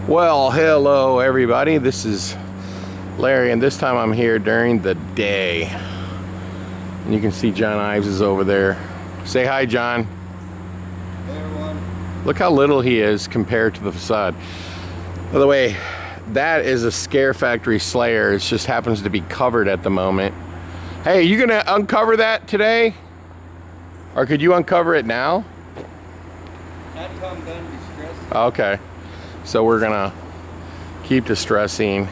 Well, hello everybody, this is Larry, and this time I'm here during the day. And you can see John Ives is over there. Say hi, John. Hey everyone. Look how little he is compared to the facade. By the way, that is a Scare Factory Slayer. It just happens to be covered at the moment. Hey, you gonna uncover that today? Or could you uncover it now? Not until I'm done distressing. Okay. So we're gonna keep distressing,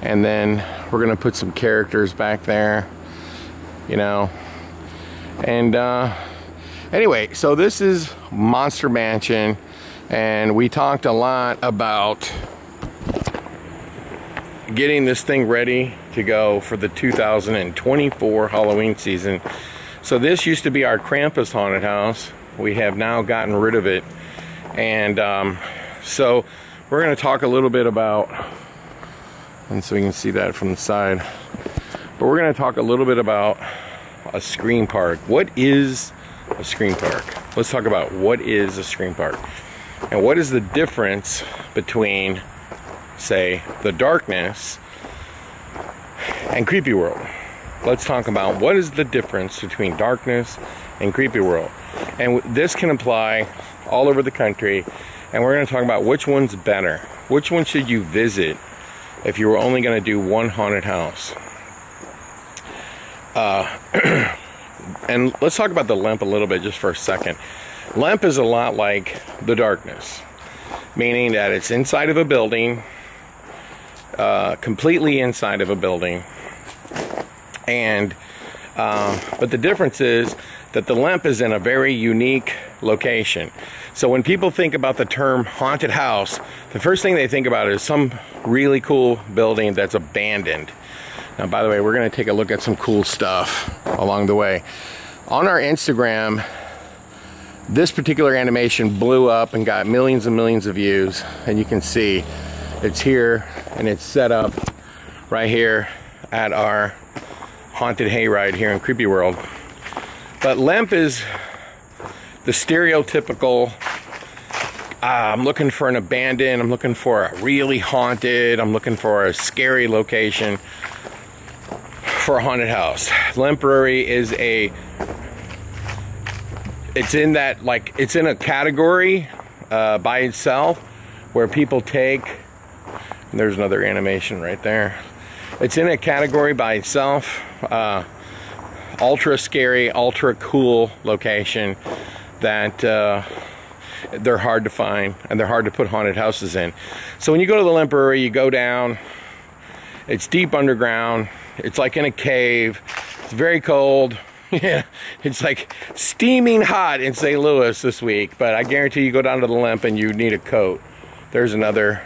and then we're gonna put some characters back there, you know. And anyway, so this is Monster Mansion, and we talked a lot about getting this thing ready to go for the 2024 Halloween season. So this used to be our Krampus haunted house. We have now gotten rid of it, and so we're going to talk a little bit about, and so you can see that from the side, but we're going to talk a little bit about a scream park. What is a scream park? Let's talk about what is a scream park and what is the difference between, say, the Darkness and Creepyworld. Let's talk about what is the difference between Darkness and Creepyworld, and this can apply all over the country. And we're going to talk about which one's better. Which one should you visit if you were only going to do one haunted house? And let's talk about the Lemp a little bit just for a second. Lemp is a lot like the Darkness, meaning that it's inside of a building, completely inside of a building. And but the difference is that the Lemp is in a very unique location. So when people think about the term haunted house, the first thing they think about is some really cool building that's abandoned. Now, by the way, we're going to take a look at some cool stuff along the way. On our Instagram, this particular animation blew up and got millions and millions of views. And you can see it's here, and it's set up right here at our haunted hayride here in Creepyworld. But Lemp is the stereotypical, I'm looking for an abandoned, I'm looking for a really haunted, I'm looking for a scary location for a haunted house. Lemp-Brewery is it's in that, like, it's in a category by itself where people take, and there's another animation right there. It's in a category by itself, ultra scary, ultra cool location that they're hard to find, and they're hard to put haunted houses in. So when you go to the Lemp-Brewery, you go down, it's deep underground, it's like in a cave, it's very cold. Yeah, it's like steaming hot in St. Louis this week, but I guarantee you go down to the Lemp and you need a coat. There's another,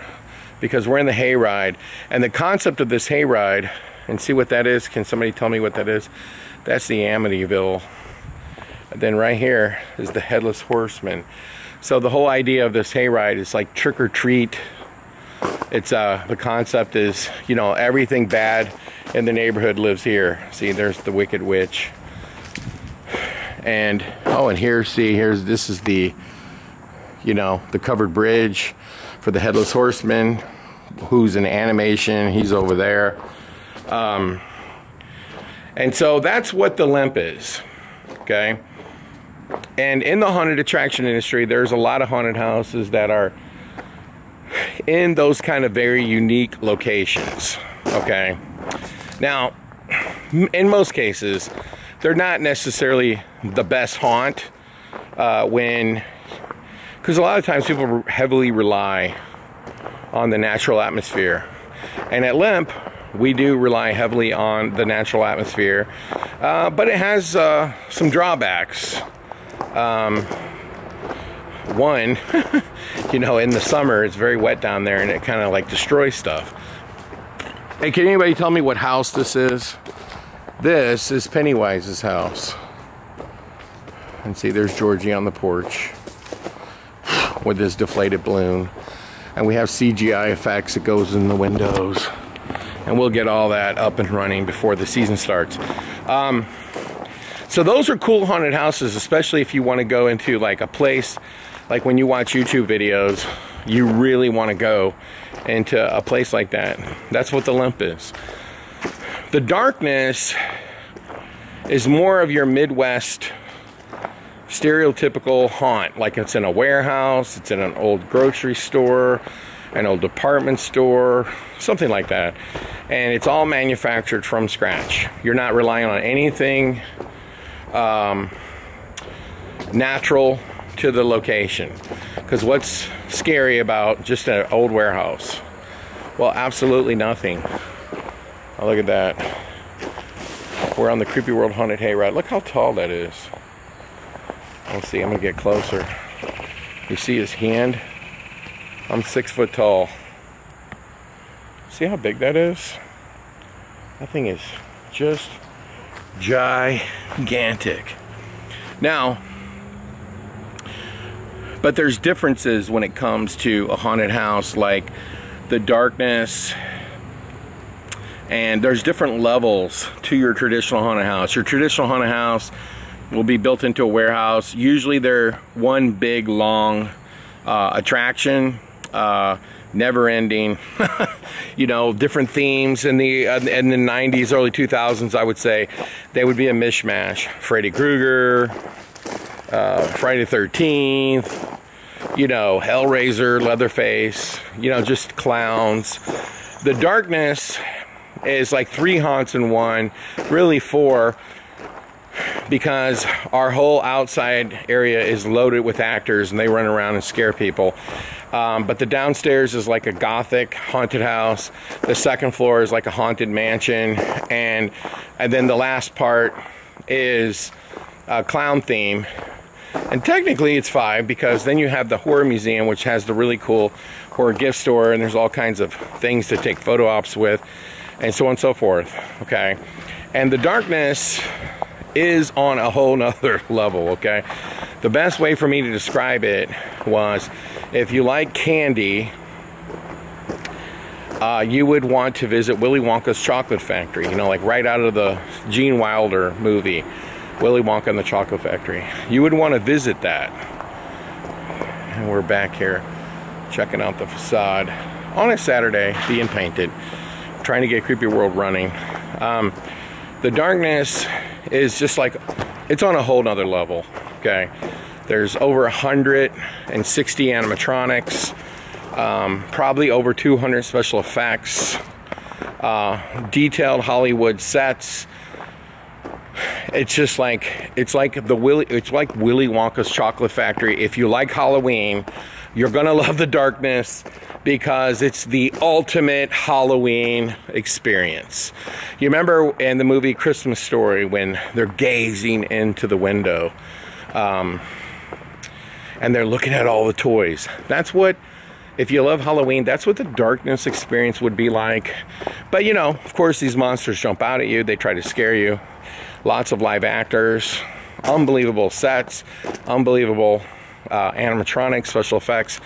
because we're in the hayride, and the concept of this hayride, and see what that is, can somebody tell me what that is? That's the Amityville. And then right here is the Headless Horseman. So the whole idea of this hayride is like trick or treat. It's the concept is, you know, everything bad in the neighborhood lives here. See, there's the Wicked Witch. And oh, and here, see, this is the, you know, the covered bridge for the Headless Horseman, who's in animation. He's over there. And so that's what the Lemp is, okay? And in the haunted attraction industry, there's a lot of haunted houses that are in those kind of very unique locations, okay? Now, in most cases, they're not necessarily the best haunt because a lot of times people heavily rely on the natural atmosphere. And at Lemp, we do rely heavily on the natural atmosphere, but it has some drawbacks. One, you know, in the summer it's very wet down there and it kind of like destroys stuff. Hey, can anybody tell me what house this is? This is Pennywise's house. And see, there's Georgie on the porch with this deflated balloon. And we have CGI effects that goes in the windows. And we'll get all that up and running before the season starts. So those are cool haunted houses, especially if you want to go into like a place, like when you watch YouTube videos you really want to go into a place like that. That's what the limp is. The darkness is more of your Midwest stereotypical haunt, like it's in a warehouse, it's in an old grocery store, an old department store, something like that. And it's all manufactured from scratch. You're not relying on anything natural to the location. Because what's scary about just an old warehouse? Well, absolutely nothing. Oh, look at that. We're on the Creepyworld Haunted Hayride. Look how tall that is. Let's see, I'm gonna get closer. You see his hand? I'm 6 foot tall. See how big that is? That thing is just gigantic. Now, but there's differences when it comes to a haunted house, like the darkness, and there's different levels to your traditional haunted house. Your traditional haunted house will be built into a warehouse. Usually they're one big long attraction, never ending. You know, different themes in the 90s, early 2000s, I would say. They would be a mishmash. Freddy Krueger, Friday the 13th, you know, Hellraiser, Leatherface, you know, just clowns. The darkness is like 3 haunts in one, really 4, because our whole outside area is loaded with actors and they run around and scare people. But the downstairs is like a gothic haunted house. The second floor is like a haunted mansion. And then the last part is a clown theme. And technically it's 5, because then you have the horror museum, which has the really cool horror gift store, and there's all kinds of things to take photo ops with, and so on and so forth. Okay. And the darkness is on a whole nother level. Okay. The best way for me to describe it was, if you like candy, you would want to visit Willy Wonka's chocolate factory, you know, like right out of the Gene Wilder movie, Willy Wonka and the Chocolate Factory. You would want to visit that. And we're back here checking out the facade on a Saturday, being painted, trying to get Creepyworld running. The darkness is just like, it's on a whole nother level. Okay, there's over 160 animatronics, probably over 200 special effects, detailed Hollywood sets. It's just like, it's like Willy Wonka's Chocolate Factory. If you like Halloween, you're gonna love the darkness, because it's the ultimate Halloween experience. You remember in the movie Christmas Story when they're gazing into the window and they're looking at all the toys? That's what, if you love Halloween, that's what the darkness experience would be like. But you know, of course, these monsters jump out at you, they try to scare you. Lots of live actors, unbelievable sets, unbelievable animatronics, special effects,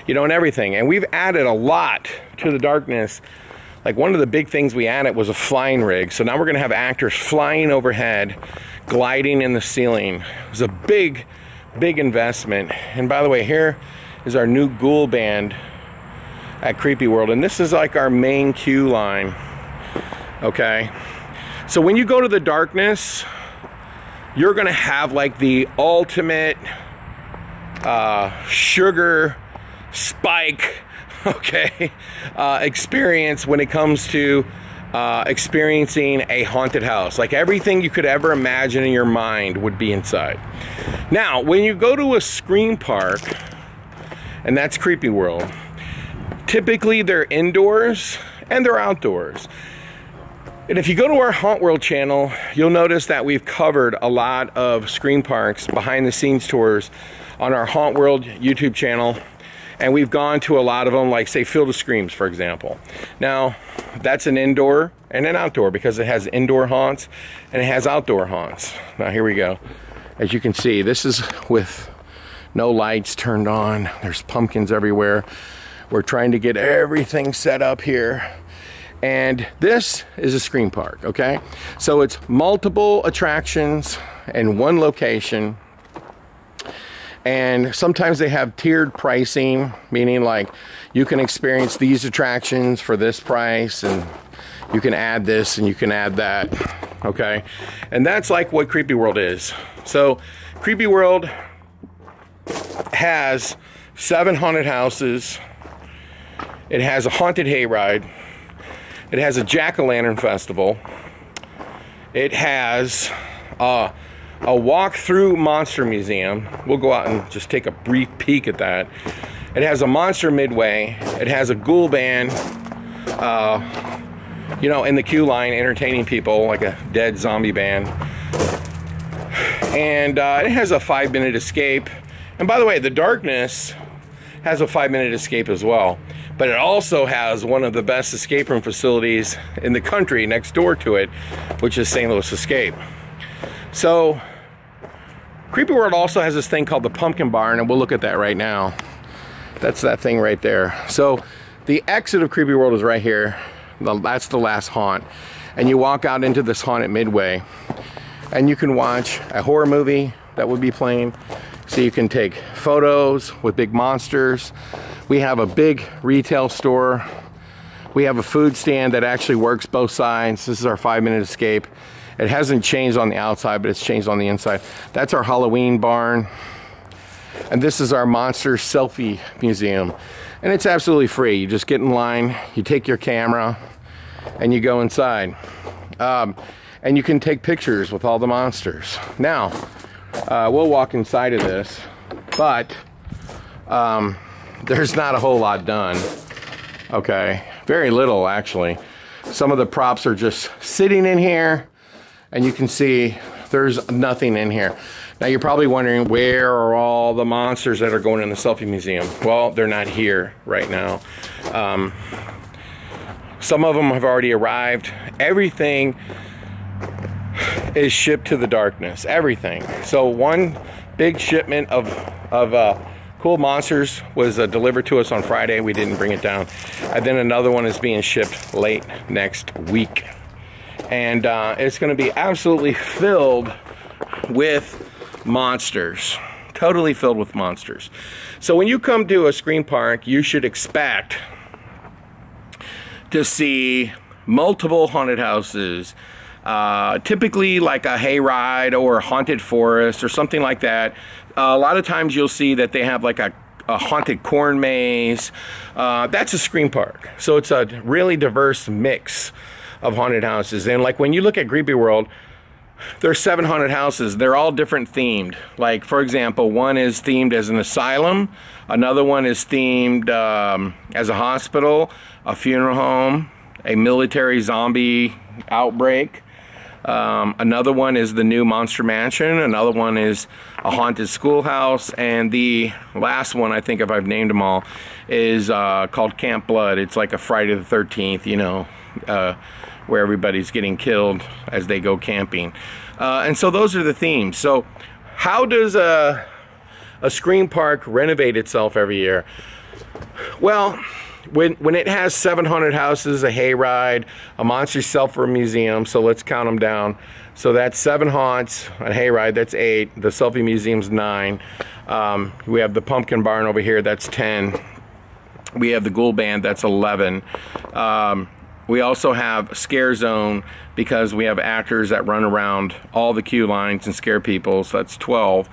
you know, and everything. And we've added a lot to the darkness. Like, one of the big things we added was a flying rig. So now we're gonna have actors flying overhead, gliding in the ceiling. It was a big, big investment. And by the way, here is our new ghoul band at Creepyworld. And this is like our main queue line, okay? So when you go to the darkness, you're gonna have like the ultimate sugar spike, okay, experience when it comes to experiencing a haunted house. Like, everything you could ever imagine in your mind would be inside. Now, when you go to a scream park, and that's Creepyworld, typically they're indoors and they're outdoors. And if you go to our Hauntworld channel, you'll notice that we've covered a lot of scream parks, behind the scenes tours on our Hauntworld YouTube channel. And we've gone to a lot of them, like say Field of Screams, for example. Now, that's an indoor and an outdoor, because it has indoor haunts and it has outdoor haunts. Now here we go. As you can see, this is with no lights turned on. There's pumpkins everywhere. We're trying to get everything set up here. And this is a scream park, okay? So it's multiple attractions in one location. And sometimes they have tiered pricing, meaning like you can experience these attractions for this price, and you can add this and you can add that, okay? And that's like what Creepyworld is. So Creepyworld has 7 haunted houses. It has a haunted hayride. It has a jack-o'-lantern festival. It has a walk-through monster museum. We'll go out and just take a brief peek at that. It has a monster midway. It has a ghoul band, you know, in the queue line entertaining people like a dead zombie band. And it has a 5-minute escape. And by the way, the Darkness has a 5-minute escape as well. But it also has one of the best escape room facilities in the country next door to it, which is St. Louis Escape. So Creepyworld also has this thing called the Pumpkin Barn, and we'll look at that right now. That's that thing right there. So the exit of Creepyworld is right here. That's the last haunt. And you walk out into this haunted midway, and you can watch a horror movie that would be playing. So you can take photos with big monsters. We have a big retail store. We have a food stand that actually works both sides. This is our 5-minute escape. It hasn't changed on the outside, but it's changed on the inside. That's our Halloween barn. And this is our monster selfie museum. And it's absolutely free. You just get in line, you take your camera, and you go inside. And you can take pictures with all the monsters. Now, we'll walk inside of this, but there's not a whole lot done. Okay, very little actually. Some of the props are just sitting in here, and you can see there's nothing in here. Now you're probably wondering, where are all the monsters that are going in the selfie museum? Well, they're not here right now. Some of them have already arrived. Everything is shipped to the Darkness, everything. So one big shipment of cool monsters was delivered to us on Friday. We didn't bring it down. And then another one is being shipped late next week. And it's going to be absolutely filled with monsters. Totally filled with monsters. So when you come to a Scream Park, you should expect to see multiple haunted houses. Typically like a hayride or a haunted forest or something like that. A lot of times you'll see that they have like a haunted corn maze. That's a Scream Park. So it's a really diverse mix of haunted houses. And like when you look at Creepyworld, there's 7 haunted houses. They're all different themed. Like for example, one is themed as an asylum. Another one is themed as a hospital, a funeral home, a military zombie outbreak. Another one is the new Monster Mansion. Another one is a haunted schoolhouse. And the last one, I think if I've named them all, is called Camp Blood. It's like a Friday the 13th, you know, where everybody's getting killed as they go camping. And so those are the themes. So how does a Scream Park renovate itself every year? Well, when it has 7 haunted houses, a hayride, a monster selfie museum, so let's count them down. So that's 7 haunts, a hayride, that's 8. The selfie museum's 9. We have the pumpkin barn over here, that's 10. We have the ghoul band, that's 11. We also have Scare Zone because we have actors that run around all the queue lines and scare people, so that's 12.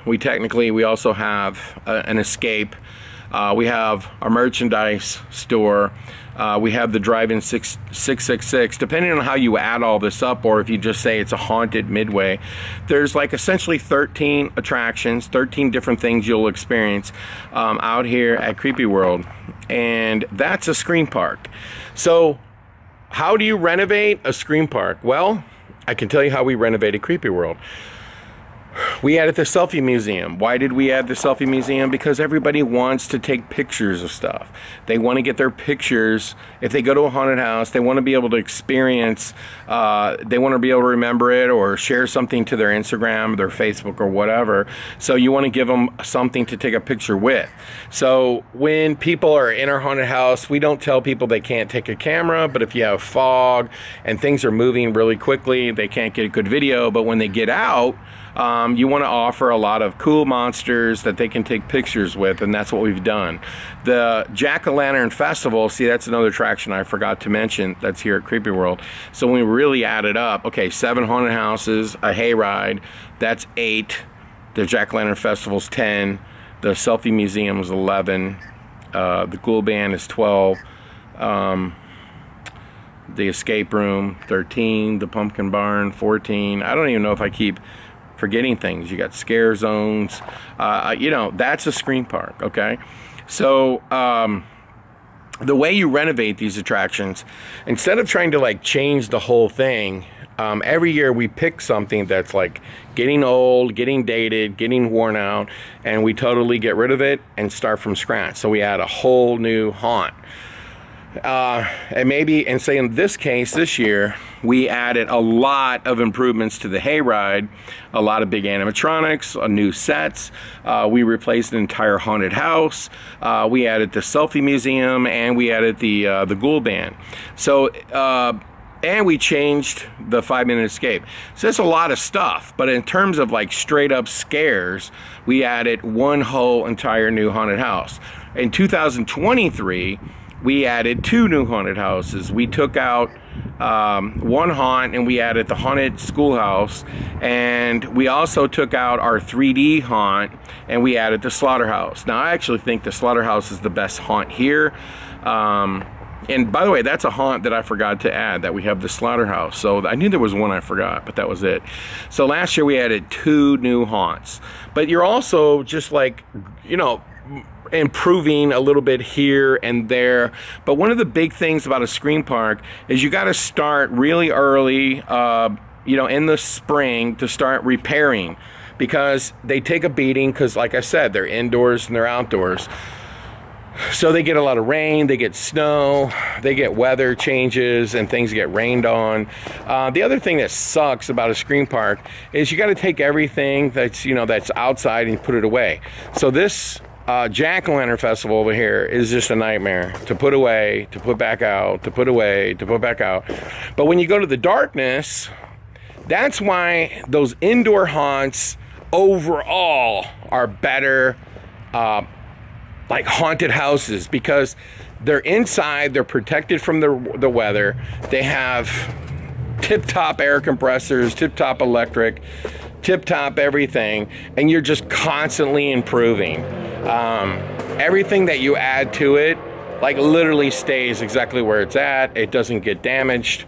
We also have an escape. We have our merchandise store. We have the drive-in 666. Depending on how you add all this up, or if you just say it's a haunted midway, there's like essentially 13 attractions, 13 different things you'll experience out here at Creepyworld. And that's a Scream Park. So how do you renovate a Scream Park? Well, I can tell you how we renovated Creepyworld. We added the selfie museum. Why did we add the selfie museum? Because everybody wants to take pictures of stuff. They want to get their pictures. If they go to a haunted house, they want to be able to experience, they want to be able to remember it or share something to their Instagram, their Facebook, or whatever. So you want to give them something to take a picture with. So when people are in our haunted house, we don't tell people they can't take a camera, but if you have fog and things are moving really quickly, they can't get a good video. But when they get out, you want to offer a lot of cool monsters that they can take pictures with, and that's what we've done. The Jack-o'-lantern festival, see, that's another attraction I forgot to mention that's here at Creepy World. So when we really added up, okay, 7 haunted houses, a hayride, that's 8. The Jack-o'-lantern festival's 10. The selfie museum is 11. The ghoul band is 12. The escape room 13. The pumpkin barn 14. I don't even know if I keep forgetting things. You got scare zones. You know, that's a scream park. Okay, so the way you renovate these attractions, instead of trying to like change the whole thing, every year we pick something that's like getting old, getting dated, getting worn out, and we totally get rid of it and start from scratch. So we add a whole new haunt. And maybe, and say in this case, this year, we added a lot of improvements to the hayride, a lot of big animatronics, new sets. We replaced an entire haunted house. We added the selfie museum, and we added the ghoul band. So, and we changed the 5-minute escape. So that's a lot of stuff. But in terms of like straight up scares, we added one whole entire new haunted house. In 2023, we added 2 new haunted houses. We took out one haunt and we added the haunted schoolhouse, and we also took out our 3D haunt and we added the slaughterhouse. Now I actually think the slaughterhouse is the best haunt here. And by the way, that's a haunt that I forgot to add, that we have the slaughterhouse. So I knew there was one I forgot, but that was it. So last year we added 2 new haunts. But you're also just like, you know, improving a little bit here and there. But one of the big things about a scream park is you got to start really early, you know, in the spring, to start repairing, because they take a beating, because like I said, they're indoors and they're outdoors. So they get a lot of rain, they get snow, they get weather changes, and things get rained on. The other thing that sucks about a scream park is you got to take everything that's, you know, that's outside and put it away. So this Jack-o'-lantern festival over here is just a nightmare to put away, to put back out, to put away, to put back out. But when you go to the darkness, that's why those indoor haunts overall are better, like haunted houses, because they're inside, they're protected from the weather, they have tip-top air compressors, tip-top electric, tip-top everything, and you're just constantly improving. Everything that you add to it, like, literally stays exactly where it's at. It doesn't get damaged.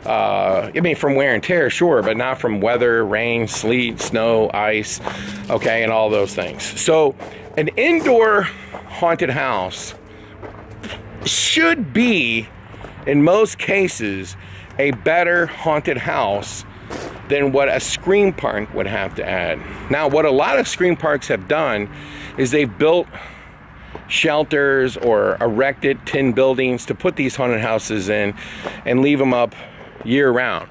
I mean, from wear and tear, sure, but not from weather, rain, sleet, snow, ice, okay, and all those things. So an indoor haunted house should be, in most cases, a better haunted house than what a scream park would have to add. Now, what a lot of scream parks have done is they've built shelters or erected tin buildings to put these haunted houses in and leave them up year-round.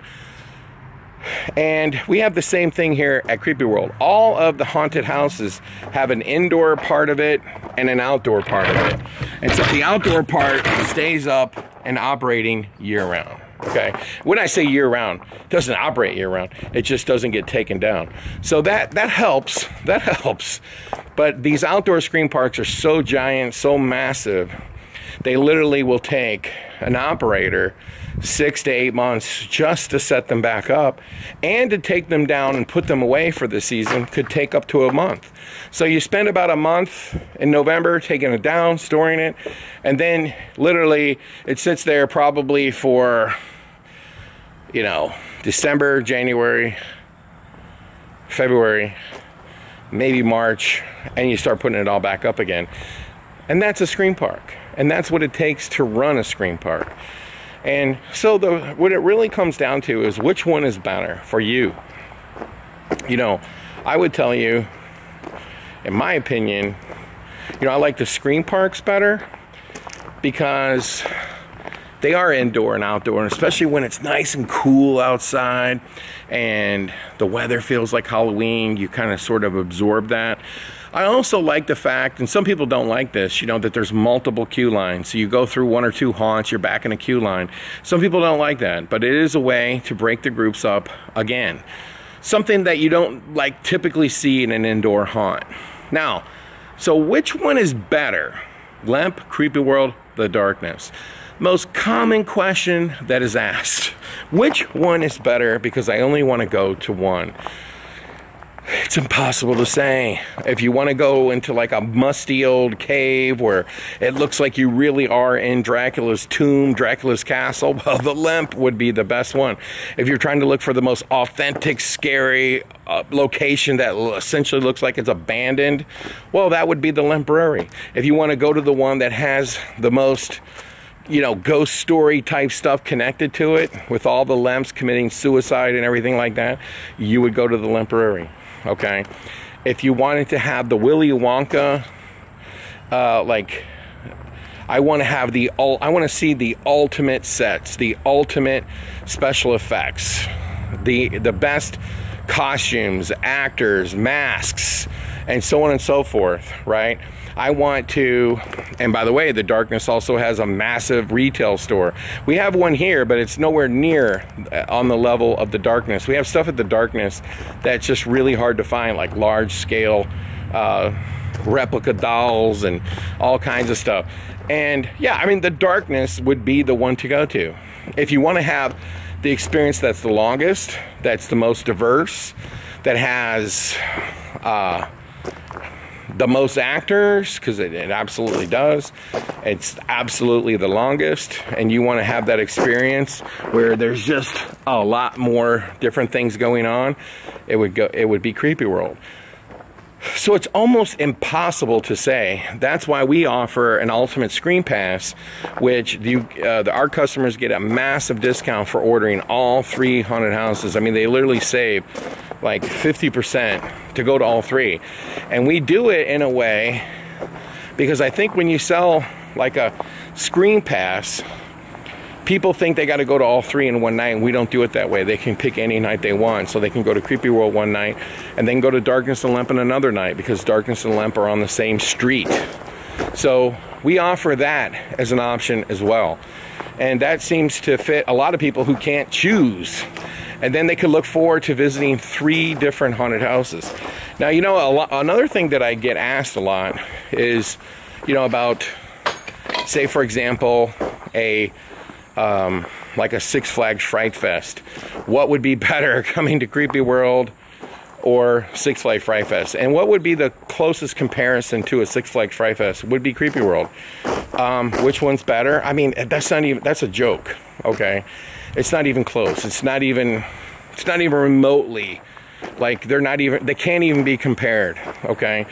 And we have the same thing here at Creepy World. All of the haunted houses have an indoor part of it and an outdoor part of it. And so the outdoor part stays up and operating year-round. Okay, when I say year-round, it doesn't operate year-round. It just doesn't get taken down. So that helps. That helps. But these outdoor scream parks are so giant, so massive, they literally will take an operator 6 to 8 months just to set them back up, and to take them down and put them away for the season could take up to a month. So you spend about a month in November taking it down, storing it, and then literally it sits there probably for, you know, December, January, February, maybe March, and you start putting it all back up again. And that's a scream park. And that's what it takes to run a scream park. And so what it really comes down to is which one is better for you. You know, I would tell you, in my opinion, you know, I like the scream parks better because they are indoor and outdoor, and especially when it's nice and cool outside and the weather feels like Halloween, you kind of sort of absorb that. I also like the fact, and some people don't like this, you know, that there's multiple queue lines. So you go through 1 or 2 haunts, you're back in a queue line. Some people don't like that, but it is a way to break the groups up again. something that you don't like typically see in an indoor haunt. Now, so which one is better? Lemp, Creepyworld, the darkness. Most common question that is asked. Which one is better? Because I only want to go to one. It's impossible to say. If you want to go into like a musty old cave where it looks like you really are in Dracula's tomb, Dracula's castle, well, the Lemp would be the best one. If you're trying to look for the most authentic, scary location that essentially looks like it's abandoned, well, that would be the Lemp Brewery. If you want to go to the one that has the most, you know, ghost story type stuff connected to it, with all the Lemps committing suicide and everything like that, you would go to the Lemp Brewery. Okay, if you wanted to have the Willy Wonka, like, I want to see the ultimate sets, the ultimate special effects, the best costumes, actors, masks, and so on and so forth, right? I want to, and by the way, the darkness also has a massive retail store. We have one here, but it's nowhere near on the level of the darkness. We have stuff at the darkness that's just really hard to find, like large scale replica dolls and all kinds of stuff. And yeah, I mean, the darkness would be the one to go to. If you want to have the experience that's the longest, that's the most diverse, that has the most actors, because it absolutely does. It's absolutely the longest, and you want to have that experience where there's just a lot more different things going on. It would be Creepyworld. So it's almost impossible to say. That's why we offer an ultimate screen pass, which our customers get a massive discount for ordering all 3 haunted houses. I mean, they literally save like 50% to go to all 3. And we do it in a way, because I think when you sell like a screen pass, people think they got to go to all 3 in one night, and we don't do it that way. They can pick any night they want. So they can go to Creepyworld one night and then go to Darkness and Lemp on another night, because Darkness and Lemp are on the same street. So we offer that as an option as well. And that seems to fit a lot of people who can't choose. And then they could look forward to visiting 3 different haunted houses. Now, you know, another thing that I get asked a lot is, you know, about, say, for example, like a Six Flags Fright Fest. What would be better, coming to Creepyworld or Six Flags Fright Fest? And what would be the closest comparison to a Six Flags Fright Fest? Would be Creepyworld. Which one's better? I mean, that's a joke, okay? It's not even close. It's not even remotely, like, they can't even be compared, okay?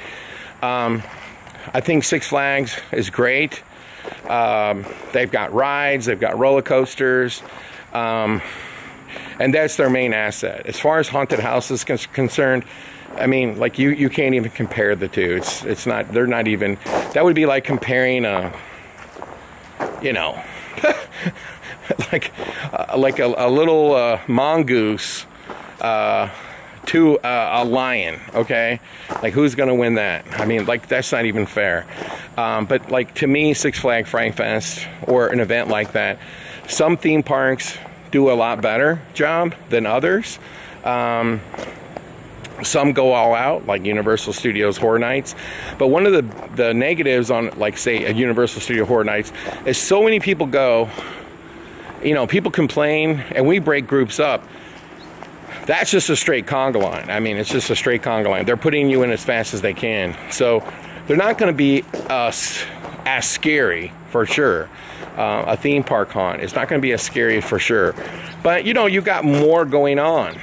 I think Six Flags is great. They've got rides, they've got roller coasters, and that's their main asset. As far as haunted houses concerned, I mean, like, you can't even compare the two. They're not even, that would be like comparing you know, like a little mongoose to a lion, okay? Like, who's gonna win that? I mean, like, that's not even fair. But like, to me, Six Flags Fright Fest or an event like that, some theme parks do a lot better job than others. Some go all out, like Universal Studios Horror Nights. But one of the negatives on, like, say, a Universal Studio Horror Nights is so many people go, you know, people complain, and we break groups up. That's just a straight conga line. I mean, it's just a straight conga line. They're putting you in as fast as they can. So they're not going to be as scary, for sure. A theme park haunt, it's not going to be as scary, for sure. But, you know, you've got more going on,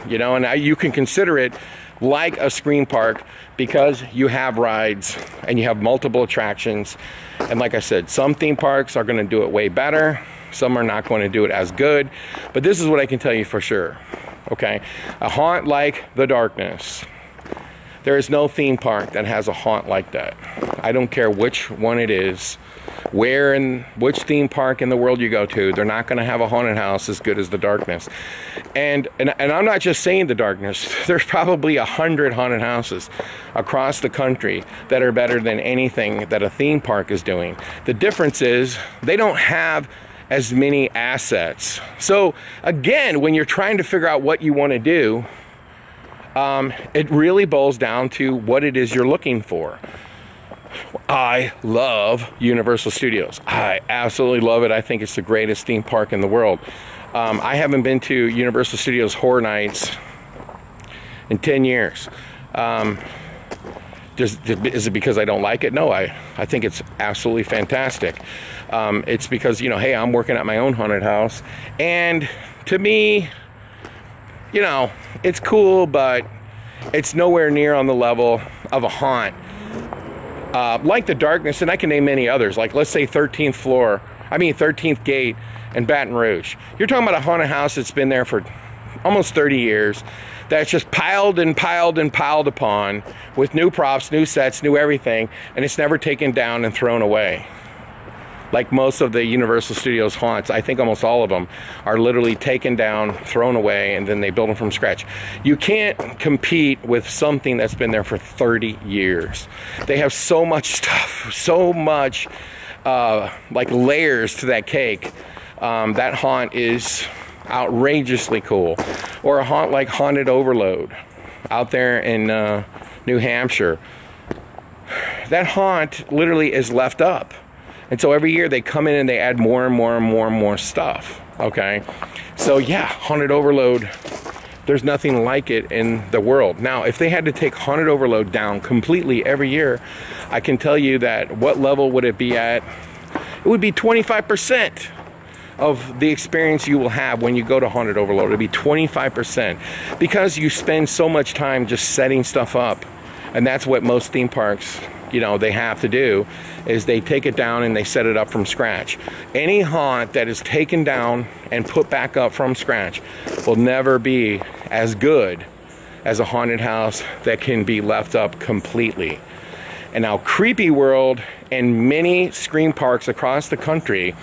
you know, and you can consider it like a screen park, because you have rides and you have multiple attractions. And like I said, some theme parks are going to do it way better. Some are not going to do it as good. But this is what I can tell you for sure. Okay, a haunt like the darkness, there is no theme park that has a haunt like that. I don't care which one it is, where and which theme park in the world you go to, they're not going to have a haunted house as good as the darkness. And I'm not just saying the darkness. There's probably 100 haunted houses across the country that are better than anything that a theme park is doing. The difference is they don't have as many assets. So again, when you're trying to figure out what you want to do, It really boils down to what it is you're looking for. I love Universal Studios. I absolutely love it. I think it's the greatest theme park in the world. I haven't been to Universal Studios Horror Nights in 10 years. Is it because I don't like it? No, I think it's absolutely fantastic. It's because, you know, hey, I'm working at my own haunted house. And to me, you know, it's cool, but it's nowhere near on the level of a haunt. Like the Darkness, and I can name many others, like let's say 13th Gate in Baton Rouge. You're talking about a haunted house that's been there for almost 30 years, that's just piled and piled and piled upon with new props, new sets, new everything, and it's never taken down and thrown away. Like most of the Universal Studios haunts, I think almost all of them are literally taken down, thrown away, and then they build them from scratch. You can't compete with something that's been there for 30 years. They have so much stuff, so much like layers to that cake. That haunt is outrageously cool. Or a haunt like Haunted Overload out there in New Hampshire. That haunt literally is left up. And so every year they come in and they add more and more and more and more stuff. Okay, so yeah, Haunted Overload, there's nothing like it in the world. Now, if they had to take Haunted Overload down completely every year, I can tell you that what level would it be at? It would be 25% of the experience you will have when you go to Haunted Overload. It'd be 25%, because you spend so much time just setting stuff up. And that's what most theme parks, you know, they have to do, is they take it down and they set it up from scratch. Any haunt that is taken down and put back up from scratch will never be as good as a haunted house that can be left up completely. And now Creepyworld and many Scream parks across the country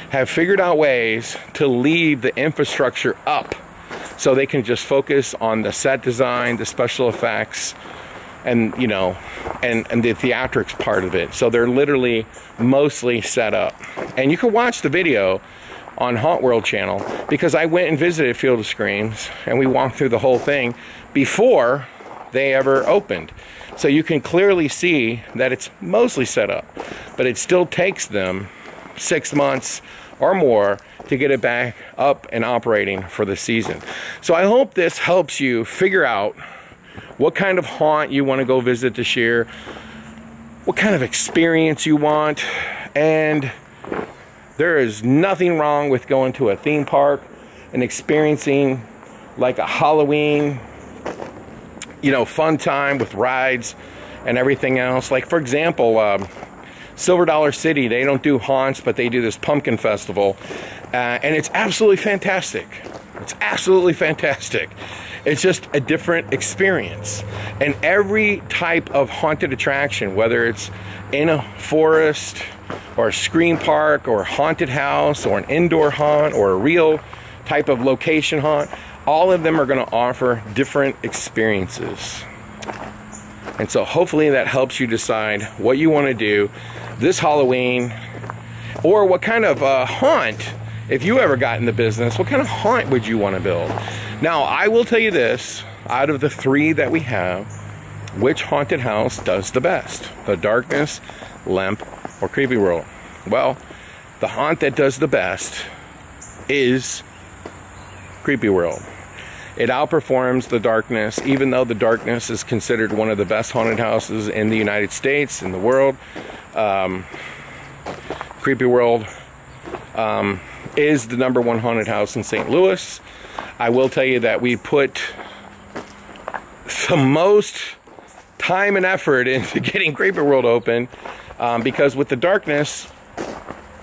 have figured out ways to leave the infrastructure up so they can just focus on the set design, the special effects, and you know, and the theatrics part of it. So they're literally mostly set up. And you can watch the video on Hauntworld channel, because I went and visited Field of Screams and we walked through the whole thing before they ever opened. So you can clearly see that it's mostly set up, but it still takes them 6 months or more to get it back up and operating for the season. So I hope this helps you figure out what kind of haunt you want to go visit this year, what kind of experience you want. And there is nothing wrong with going to a theme park and experiencing like a Halloween, you know, fun time with rides and everything else. Like, for example, Silver Dollar City, they don't do haunts, but they do this pumpkin festival, and it's absolutely fantastic. It's absolutely fantastic. It's just a different experience. And every type of haunted attraction, whether it's in a forest or a Scream park or a haunted house or an indoor haunt or a real type of location haunt, all of them are going to offer different experiences. And so hopefully that helps you decide what you want to do this Halloween, or what kind of haunt, if you ever got in the business, what kind of haunt would you want to build? Now, I will tell you this, out of the 3 that we have, which haunted house does the best? The Darkness, Lemp, or Creepyworld? Well, the haunt that does the best is Creepyworld. It outperforms the Darkness, even though the Darkness is considered one of the best haunted houses in the United States, in the world. Creepyworld is the #1 haunted house in St. Louis. I will tell you that we put the most time and effort into getting Creepyworld open, because with the Darkness,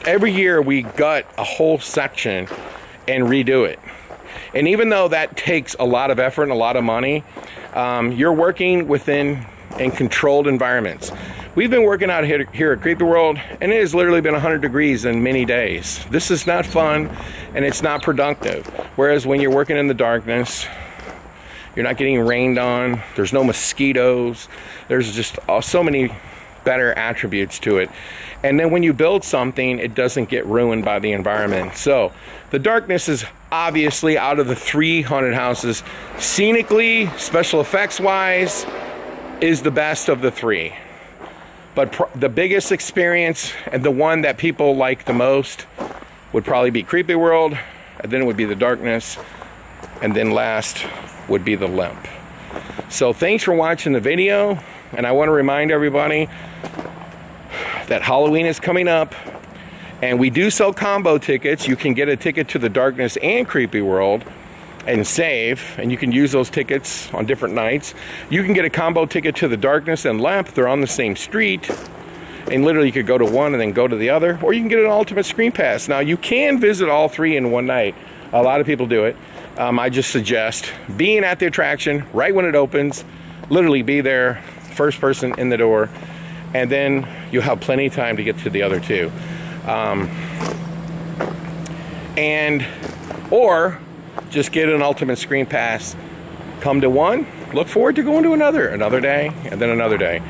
every year we gut a whole section and redo it. And even though that takes a lot of effort and a lot of money, you're working within and controlled environments. We've been working out here at Creepyworld, and it has literally been 100 degrees in many days. This is not fun, and it's not productive. Whereas when you're working in the Darkness, you're not getting rained on, there's no mosquitoes, there's just so many better attributes to it. And then when you build something, it doesn't get ruined by the environment. So the darkness is obviously, out of the 3 haunted houses, scenically, special effects wise, is the best of the 3. But the biggest experience, and the one that people like the most, would probably be Creepyworld, and then it would be the darkness, and then last would be the limp. So thanks for watching the video, and I want to remind everybody that Halloween is coming up, and we do sell combo tickets. You can get a ticket to the darkness and Creepyworld and save, and you can use those tickets on different nights. You can get a combo ticket to the darkness and lamp. They're on the same street, and literally you could go to one and then go to the other, or you can get an ultimate screen pass. Now you can visit all 3 in one night. A lot of people do it. I just suggest being at the attraction right when it opens. Literally be there, first person in the door, and then you'll have plenty of time to get to the other 2. Or just get an ultimate screen pass, come to one, look forward to going to another day, and then another day.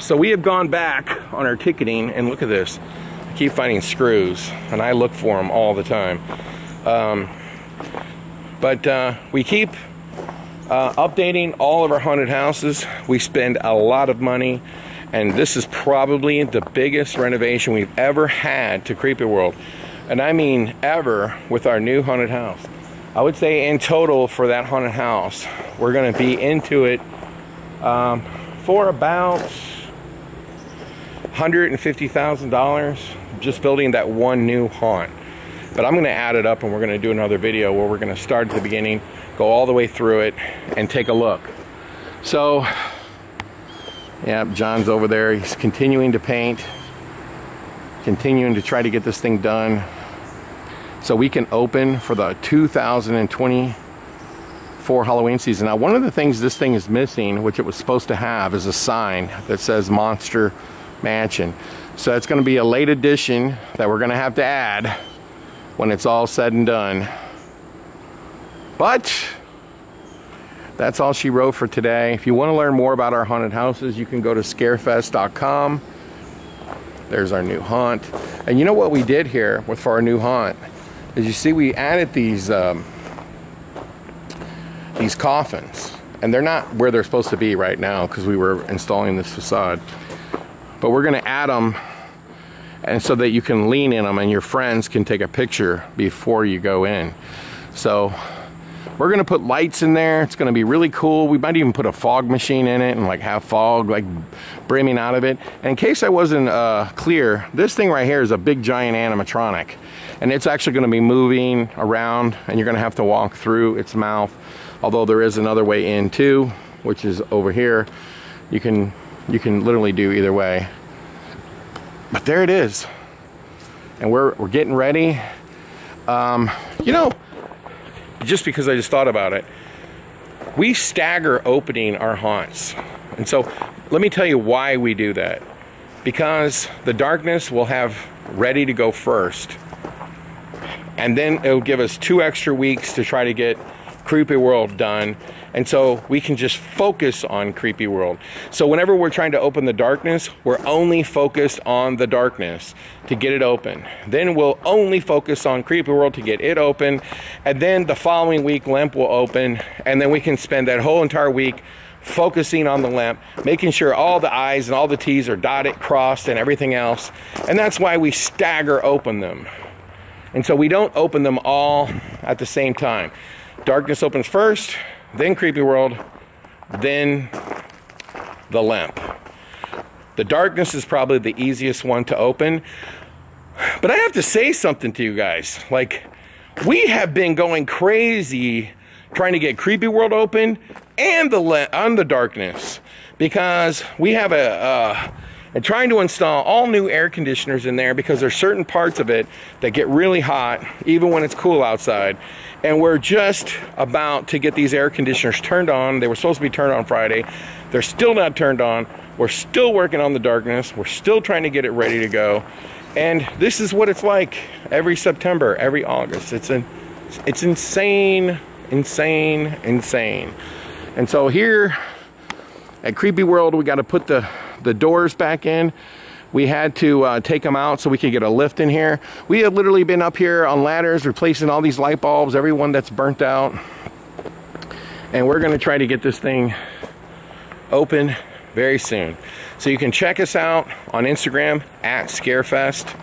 So we have gone back on our ticketing, and look at this. I keep finding screws, and I look for them all the time. But we keep updating all of our haunted houses. We spend a lot of money, and this is probably the biggest renovation we've ever had to Creepyworld. And I mean ever, with our new haunted house. I would say in total for that haunted house, we're going to be into it for about $150,000 just building that one new haunt. But I'm going to add it up, and we're going to do another video where we're going to start at the beginning, go all the way through it, and take a look. So yeah, John's over there. He's continuing to paint, continuing to try to get this thing done so we can open for the 2024 Halloween season. Now, one of the things this thing is missing, which it was supposed to have, is a sign that says Monster Mansion. So it's going to be a late addition that we're going to have to add when it's all said and done. But that's all she wrote for today. If you want to learn more about our haunted houses, you can go to scarefest.com. There's our new haunt. And you know what we did here for our new haunt is, you see, we added these coffins, and they're not where they're supposed to be right now because we were installing this facade. But we're going to add them, and so that you can lean in them and your friends can take a picture before you go in. So we're going to put lights in there. It's going to be really cool. We might even put a fog machine in it and like have fog like brimming out of it. And in case I wasn't clear, this thing right here is a big giant animatronic, and it's actually going to be moving around, and you're going to have to walk through its mouth. Although there is another way in too, which is over here. You can literally do either way. But there it is, and we're getting ready. You know, just because I just thought about it, we stagger opening our haunts, and so let me tell you why we do that. Because the darkness will have ready to go first, and then it'll give us 2 extra weeks to try to get Creepyworld done, and so we can just focus on Creepyworld. So whenever we're trying to open the darkness, we're only focused on the darkness to get it open. Then we'll only focus on Creepyworld to get it open, and then the following week Limp will open, and then we can spend that whole entire week focusing on the Limp, making sure all the I's and all the T's are dotted, crossed, and everything else. And that's why we stagger open them. And so we don't open them all at the same time. Darkness opens first, then Creepyworld, then the Limp. The darkness is probably the easiest one to open. But I have to say something to you guys. Like, we have been going crazy trying to get Creepyworld open and the darkness, because we have and trying to install all new air conditioners in there, because there's certain parts of it that get really hot even when it's cool outside. And we're just about to get these air conditioners turned on. They were supposed to be turned on Friday. They're still not turned on. We're still working on the darkness. We're still trying to get it ready to go. And this is what it's like every September, every August. It's insane, insane, insane. And so here at Creepyworld, we got to put the doors back in. We had to take them out so we could get a lift in here. We have literally been up here on ladders replacing all these light bulbs, every one that's burnt out. And we're going to try to get this thing open very soon. So you can check us out on Instagram at Scarefest.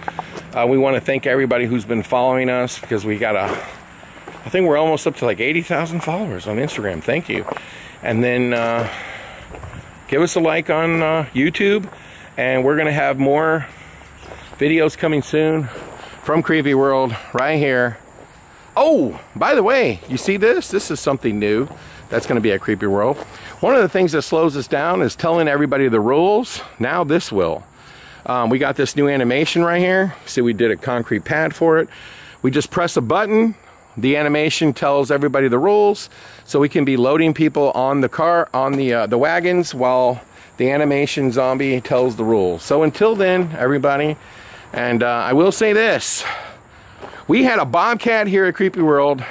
We want to thank everybody who's been following us, because we got I think we're almost up to like 80,000 followers on Instagram. Thank you. And then give us a like on YouTube. And we're going to have more videos coming soon from Creepy World right here. Oh, by the way, you see this? This is something new that's going to be at Creepy World. One of the things that slows us down is telling everybody the rules. Now this will. We got this new animation right here. See, we did a concrete pad for it. We just press a button. The animation tells everybody the rules, so we can be loading people on the car, on the wagons, while the animation zombie tells the rules. So until then, everybody, and I will say this. We had a Bobcat here at Creepy World.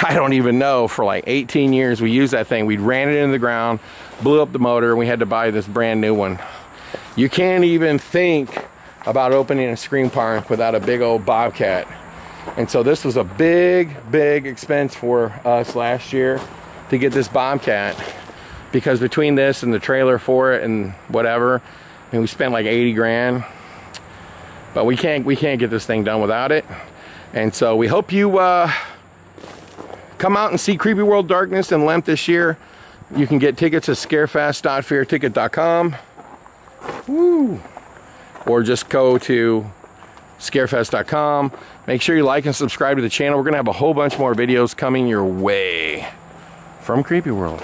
I don't even know, for like 18 years we used that thing. We ran it into the ground, blew up the motor, and we had to buy this brand new one. You can't even think about opening a scream park without a big old Bobcat. And so this was a big expense for us last year to get this Bobcat. Because between this and the trailer for it and whatever, I mean, we spent like 80 grand. But we can't get this thing done without it. And so we hope you come out and see Creepy World Darkness in Lemp this year. You can get tickets at scarefest.fearticket.com. Woo! Or just go to scarefest.com. Make sure you like and subscribe to the channel. We're going to have a whole bunch more videos coming your way from Creepy World.